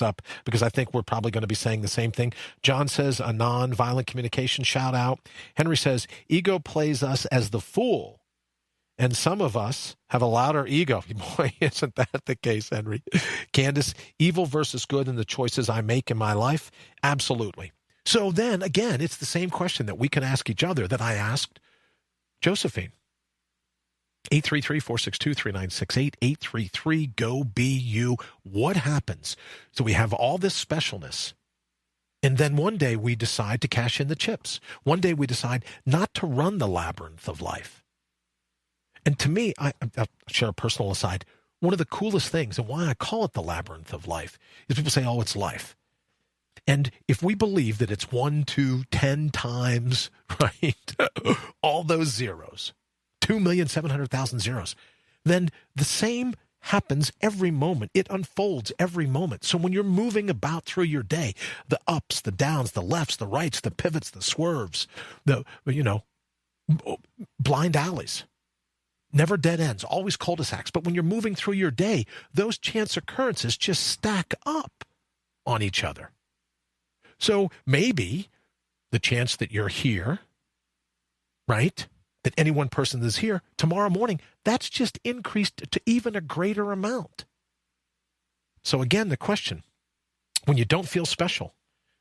up, because I think we're probably going to be saying the same thing. John says, a non-violent communication shout out. Henry says, ego plays us as the fool. And some of us have a louder ego. Boy, isn't that the case, Henry? Candace, evil versus good in the choices I make in my life? Absolutely. So then, again, it's the same question that we can ask each other that I asked Josephine. 833-462-3968, 833-GO-BE-YOU. What happens? So we have all this specialness. And then one day we decide to cash in the chips. One day we decide not to run the labyrinth of life. And to me, I'll share a personal aside, one of the coolest things and why I call it the labyrinth of life is people say, oh, it's life. And if we believe that it's 1, 2, 10 times, right, all those zeros, 2,700,000 zeros, then the same happens every moment. It unfolds every moment. So when you're moving about through your day, the ups, the downs, the lefts, the rights, the pivots, the swerves, the, blind alleys, never dead ends, always cul-de-sacs. But when you're moving through your day, those chance occurrences just stack up on each other. So maybe the chance that you're here, right, that any one person is here tomorrow morning, that's just increased to even a greater amount. So again, the question, when you don't feel special,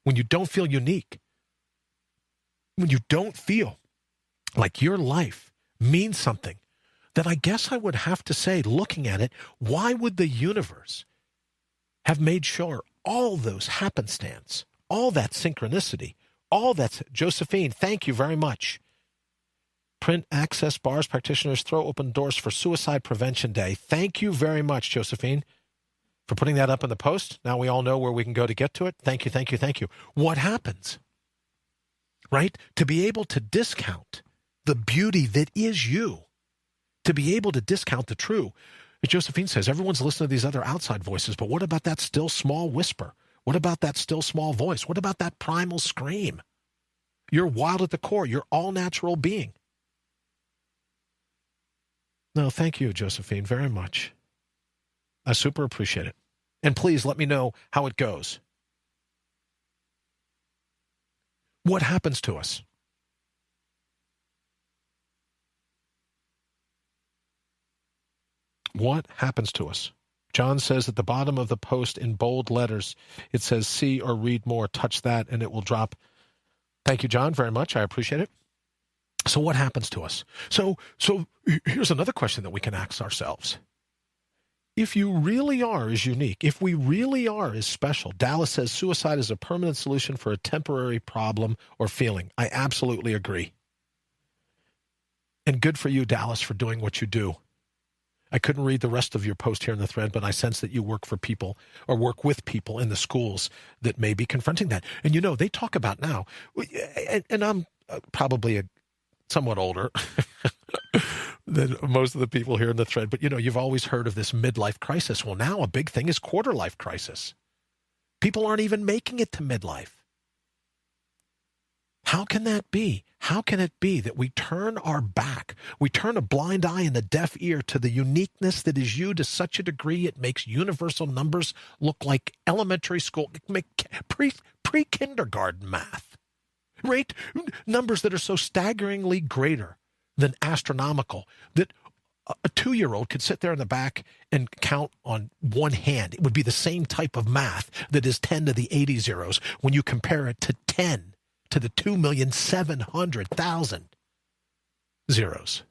when you don't feel unique, when you don't feel like your life means something, then I guess I would have to say, looking at it, why would the universe have made sure all those happenstance, all that synchronicity, all that's Josephine, thank you very much. Print access bars, practitioners throw open doors for Suicide Prevention Day. Thank you very much, Josephine, for putting that up in the post. Now we all know where we can go to get to it. Thank you, thank you, thank you. What happens, right? To be able to discount the beauty that is you, to be able to discount the true. As Josephine says, everyone's listening to these other outside voices, but what about that still small whisper? What about that still small voice? What about that primal scream? You're wild at the core. You're all natural being. No, thank you, Josephine, very much. I super appreciate it. And please let me know how it goes. What happens to us? What happens to us? John says at the bottom of the post in bold letters, it says, see or read more. Touch that and it will drop. Thank you, John, very much. I appreciate it. So what happens to us? So here's another question that we can ask ourselves. If you really are as unique, if we really are as special, Dallas says suicide is a permanent solution for a temporary problem or feeling. I absolutely agree. And good for you, Dallas, for doing what you do. I couldn't read the rest of your post here in the thread, but I sense that you work for people or work with people in the schools that may be confronting that. And they talk about now, and I'm probably somewhat older than most of the people here in the thread, but you've always heard of this midlife crisis. Well, now a big thing is quarter life crisis. People aren't even making it to midlife. How can that be? How can it be that we turn our back, we turn a blind eye and a deaf ear to the uniqueness that is you to such a degree it makes universal numbers look like elementary school, pre-kindergarten math, right? Numbers that are so staggeringly greater than astronomical that a 2-year-old could sit there in the back and count on one hand. It would be the same type of math that is 10 to the 80 zeros when you compare it to 10 to the 2,700,000 zeros.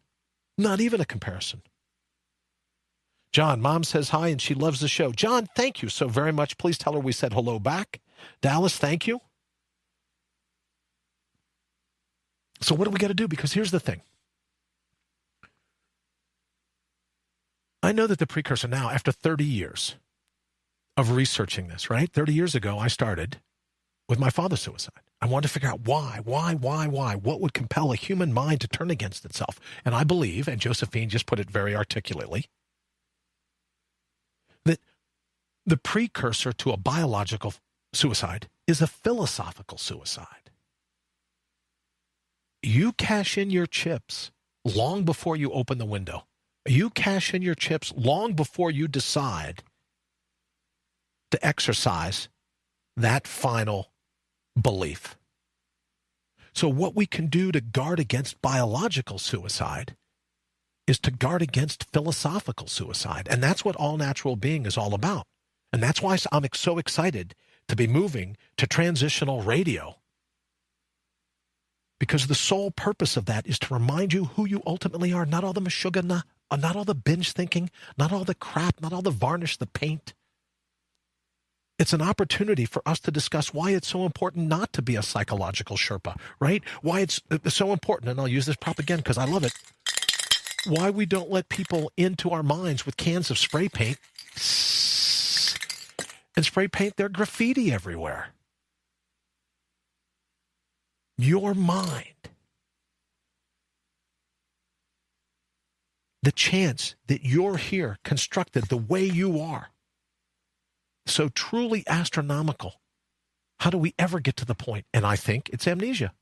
Not even a comparison. John, Mom says hi and she loves the show. John, thank you so very much. Please tell her we said hello back. Dallas, thank you. So what do we got to do? Because here's the thing. I know that the precursor now, after 30 years of researching this, right? 30 years ago, I started with my father's suicide. I wanted to figure out why? What would compel a human mind to turn against itself? And I believe, and Josephine just put it very articulately, that the precursor to a biological suicide is a philosophical suicide. You cash in your chips long before you open the window. You cash in your chips long before you decide to exercise that final belief. So what we can do to guard against biological suicide is to guard against philosophical suicide. And that's what all natural being is all about. And that's why I'm so excited to be moving to transitional radio. Because the sole purpose of that is to remind you who you ultimately are. Not all the mashugana, not all the binge thinking, not all the crap, not all the varnish, the paint. It's an opportunity for us to discuss why it's so important not to be a psychological Sherpa, right? Why it's so important, and I'll use this prop again because I love it, why we don't let people into our minds with cans of spray paint and spray paint their graffiti everywhere. your mind, the chance that you're here constructed the way you are, so truly astronomical, how do we ever get to the point? And I think it's amnesia.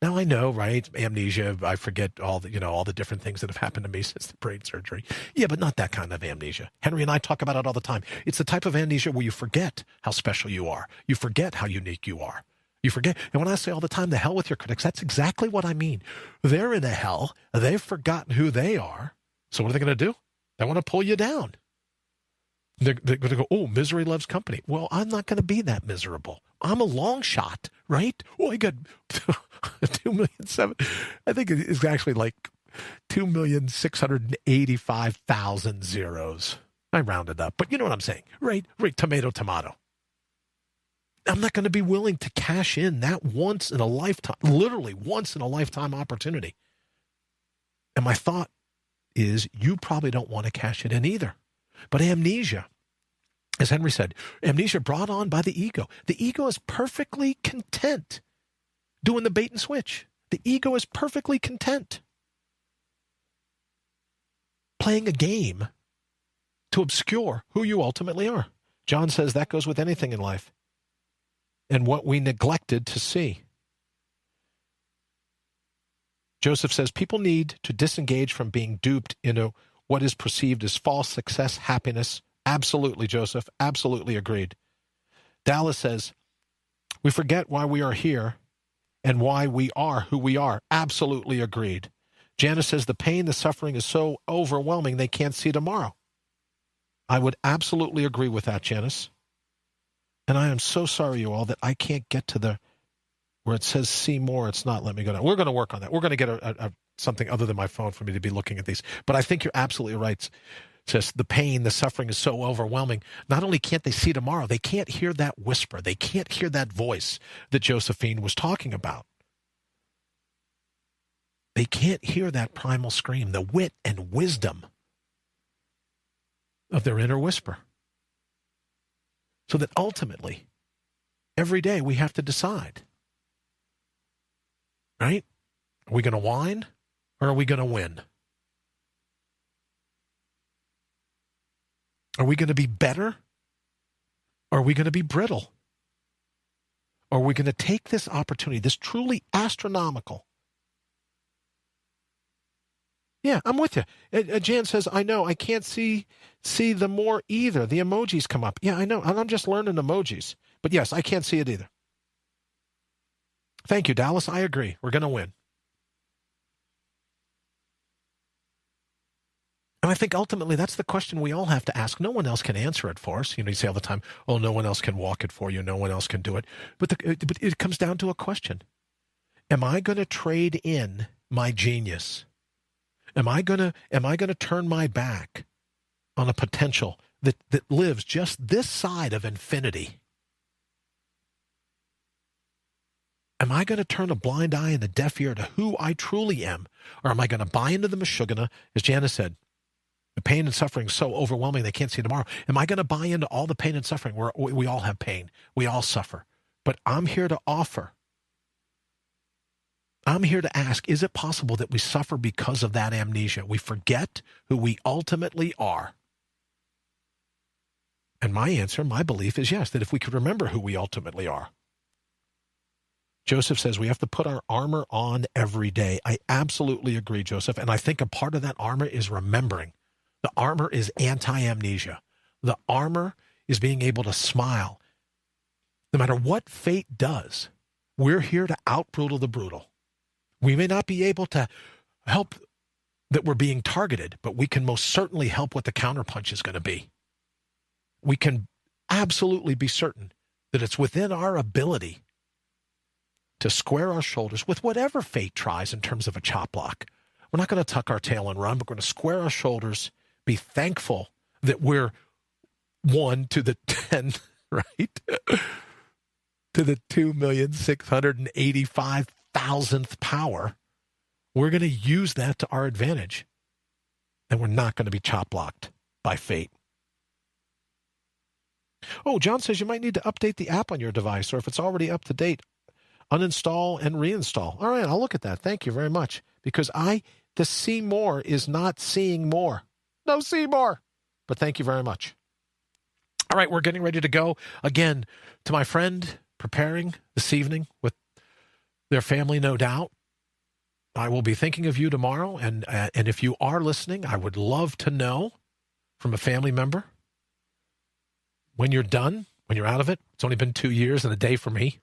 Now I know, right? Amnesia, I forget all the different things that have happened to me since the brain surgery. Yeah, but not that kind of amnesia. Henry and I talk about it all the time. It's the type of amnesia where you forget how special you are. You forget how unique you are. You forget. And when I say all the time, the hell with your critics, that's exactly what I mean. They're in a hell. They've forgotten who they are. So what are they going to do? They want to pull you down. They're going to go, oh, misery loves company. Well, I'm not going to be that miserable. I'm a long shot, right? Oh, I got 2,000,007. I think it's actually like 2,685,000 zeros. I rounded up, but you know what I'm saying, right? Right, tomato, tomato. I'm not going to be willing to cash in that once in a lifetime, literally once in a lifetime opportunity. And my thought is you probably don't want to cash it in either. But amnesia, as Henry said, amnesia brought on by the ego. The ego is perfectly content doing the bait and switch. The ego is perfectly content playing a game to obscure who you ultimately are. John says that goes with anything in life and what we neglected to see. Joseph says people need to disengage from being duped into what is perceived as false success, happiness. Absolutely, Joseph. Absolutely agreed. Dallas says, we forget why we are here and why we are who we are. Absolutely agreed. Janice says, the pain, the suffering is so overwhelming they can't see tomorrow. I would absolutely agree with that, Janice. And I am so sorry, you all, that I can't get to where it says see more. It's not letting me go down. We're going to work on that. We're going to get something other than my phone for me to be looking at these. But I think you're absolutely right. Says the pain, the suffering is so overwhelming. Not only can't they see tomorrow, they can't hear that whisper. They can't hear that voice that Josephine was talking about. They can't hear that primal scream, the wit and wisdom of their inner whisper. So that ultimately, every day we have to decide, right? Are we going to whine or are we going to win? Are we going to be better? Or are we going to be brittle? Or are we going to take this opportunity, this truly astronomical? Yeah, I'm with you. Jan says, I know, I can't see the more either. The emojis come up. Yeah, I know, and I'm just learning emojis. But yes, I can't see it either. Thank you, Dallas. I agree. We're going to win. And I think ultimately that's the question we all have to ask. No one else can answer it for us. You say all the time, oh, no one else can walk it for you. No one else can do it. But it comes down to a question. Am I going to trade in my genius? Am I going to turn my back on a potential that lives just this side of infinity? Am I going to turn a blind eye and a deaf ear to who I truly am? Or am I going to buy into the Meshuggah, as Janice said, the pain and suffering is so overwhelming they can't see tomorrow? Am I going to buy into all the pain and suffering? We all have pain. We all suffer. But I'm here to offer. I'm here to ask, is it possible that we suffer because of that amnesia? We forget who we ultimately are. And my answer, my belief is yes, that if we could remember who we ultimately are. Joseph says we have to put our armor on every day. I absolutely agree, Joseph. And I think a part of that armor is remembering. The armor is anti-amnesia. The armor is being able to smile. No matter what fate does, we're here to out-brutal the brutal. We may not be able to help that we're being targeted, but we can most certainly help what the counterpunch is going to be. We can absolutely be certain that it's within our ability to square our shoulders with whatever fate tries in terms of a chop block. We're not going to tuck our tail and run, but we're going to square our shoulders, be thankful that we're 1 to the 10, right? To the 2,685,000th power. We're going to use that to our advantage. And we're not going to be chop blocked by fate. Oh, John says you might need to update the app on your device, or if it's already up to date, uninstall and reinstall. All right, I'll look at that. Thank you very much. Because the see more is not seeing more. No see more. But thank you very much. All right, we're getting ready to go. Again, to my friend preparing this evening with their family, no doubt. I will be thinking of you tomorrow. And if you are listening, I would love to know from a family member when you're done, when you're out of it. It's only been 2 years and a day for me.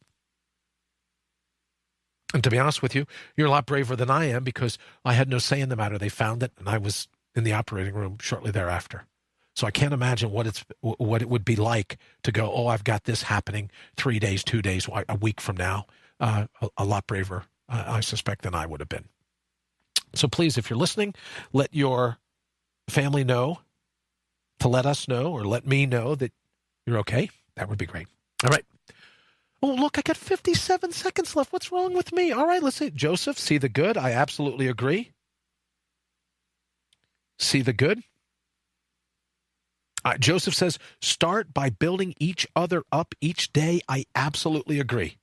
And to be honest with you, you're a lot braver than I am because I had no say in the matter. They found it, and I was in the operating room shortly thereafter. So I can't imagine what it would be like to go, oh, I've got this happening 3 days, 2 days, a week from now. A lot braver, I suspect, than I would have been. So please, if you're listening, let your family know, to let us know, or let me know that you're okay. That would be great. All right. Oh, look, I got 57 seconds left. What's wrong with me? All right, let's see. Joseph, see the good. I absolutely agree. See the good. Joseph says, start by building each other up each day. I absolutely agree.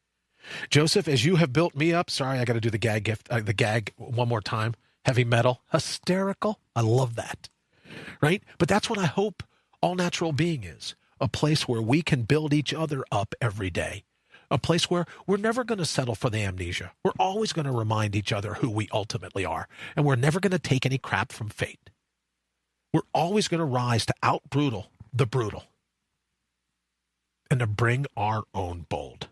Joseph, as you have built me up, sorry, I got to do the gag one more time. Heavy metal, hysterical. I love that. Right? But that's what I hope All Natural Being is. A place where we can build each other up every day. A place where we're never going to settle for the amnesia. We're always going to remind each other who we ultimately are. And we're never going to take any crap from fate. We're always going to rise to out-brutal the brutal. And to bring our own bold.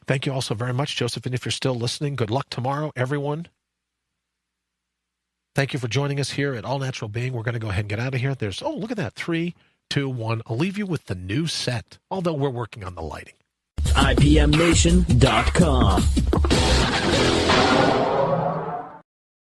Thank you all so very much, Joseph. And if you're still listening, good luck tomorrow, everyone. Thank you for joining us here at All Natural Being. We're going to go ahead and get out of here. Look at that. 3, 2, 1. I'll leave you with the new set, although we're working on the lighting. IPMNation.com.